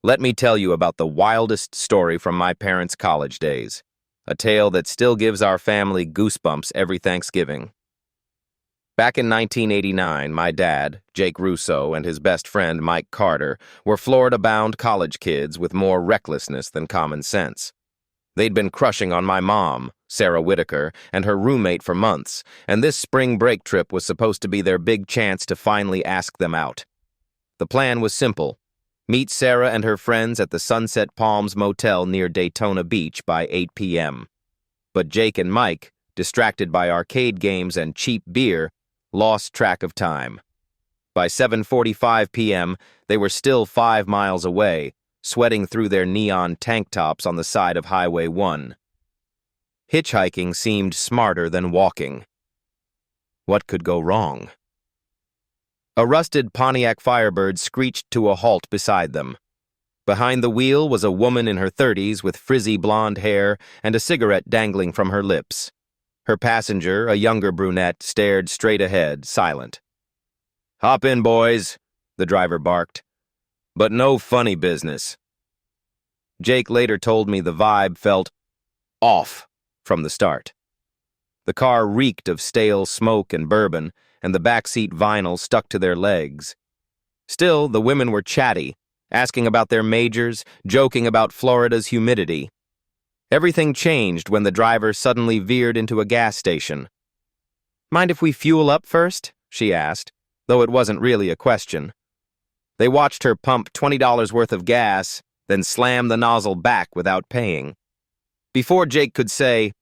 Let me tell you about the wildest story from my parents' college days, a tale that still gives our family goosebumps every Thanksgiving. Back in 1989, my dad, Jake Russo, and his best friend, Mike Carter, were Florida-bound college kids with more recklessness than common sense. They'd been crushing on my mom, Sarah Whitaker, and her roommate for months, and this spring break trip was supposed to be their big chance to finally ask them out. The plan was simple. Meet Sarah and her friends at the Sunset Palms Motel near Daytona Beach by 8 p.m. But Jake and Mike, distracted by arcade games and cheap beer, lost track of time. By 7:45 p.m., they were still 5 miles away, sweating through their neon tank tops on the side of Highway 1. Hitchhiking seemed smarter than walking. What could go wrong? A rusted Pontiac Firebird screeched to a halt beside them. Behind the wheel was a woman in her 30s with frizzy blonde hair and a cigarette dangling from her lips. Her passenger, a younger brunette, stared straight ahead, silent. "Hop in, boys," the driver barked. "But no funny business." Jake later told me the vibe felt off from the start. The car reeked of stale smoke and bourbon, and the backseat vinyl stuck to their legs. Still, the women were chatty, asking about their majors, joking about Florida's humidity. Everything changed when the driver suddenly veered into a gas station. "Mind if we fuel up first?" she asked, though it wasn't really a question. They watched her pump $20 worth of gas, then slam the nozzle back without paying. Before Jake could say,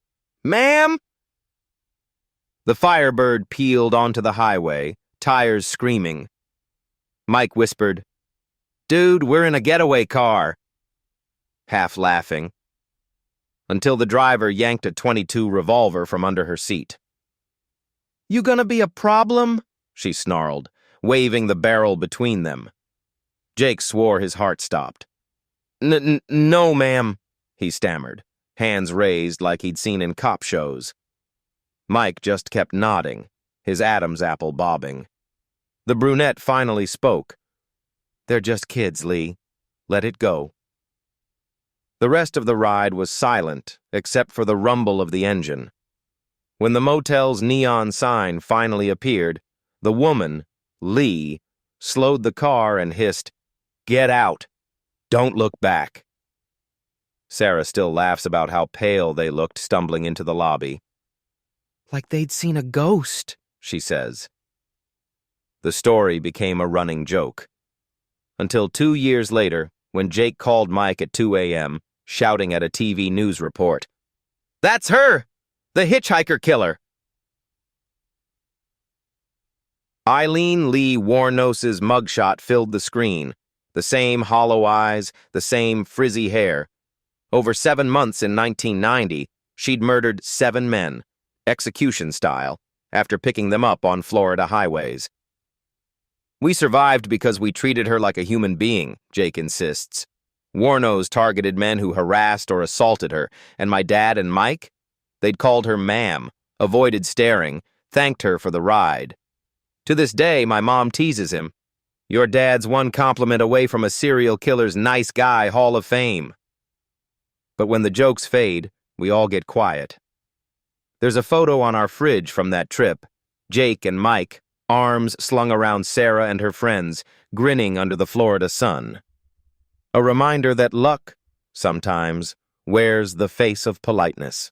"Ma'am?" the Firebird peeled onto the highway, tires screaming. Mike whispered, "Dude, we're in a getaway car," half laughing, until the driver yanked a .22 revolver from under her seat. "You gonna be a problem?" she snarled, waving the barrel between them. Jake swore his heart stopped. No, ma'am," he stammered, hands raised like he'd seen in cop shows. Mike just kept nodding, his Adam's apple bobbing. The brunette finally spoke. "They're just kids, Lee. Let it go." The rest of the ride was silent, except for the rumble of the engine. When the motel's neon sign finally appeared, the woman, Lee, slowed the car and hissed, "Get out! Don't look back." Sarah still laughs about how pale they looked stumbling into the lobby. "Like they'd seen a ghost," she says. The story became a running joke. Until 2 years later, when Jake called Mike at 2 a.m., shouting at a TV news report, "That's her! The Hitchhiker Killer!" Aileen Wuornos' mugshot filled the screen. The same hollow eyes, the same frizzy hair. Over 7 months in 1990, she'd murdered 7 men, execution style, after picking them up on Florida highways. "We survived because we treated her like a human being," Jake insists. Wuornos targeted men who harassed or assaulted her, and my dad and Mike? They'd called her ma'am, avoided staring, thanked her for the ride. To this day, my mom teases him. "Your dad's one compliment away from a serial killer's nice guy Hall of Fame." But when the jokes fade, we all get quiet. There's a photo on our fridge from that trip. Jake and Mike, arms slung around Sarah and her friends, grinning under the Florida sun. A reminder that luck, sometimes, wears the face of politeness.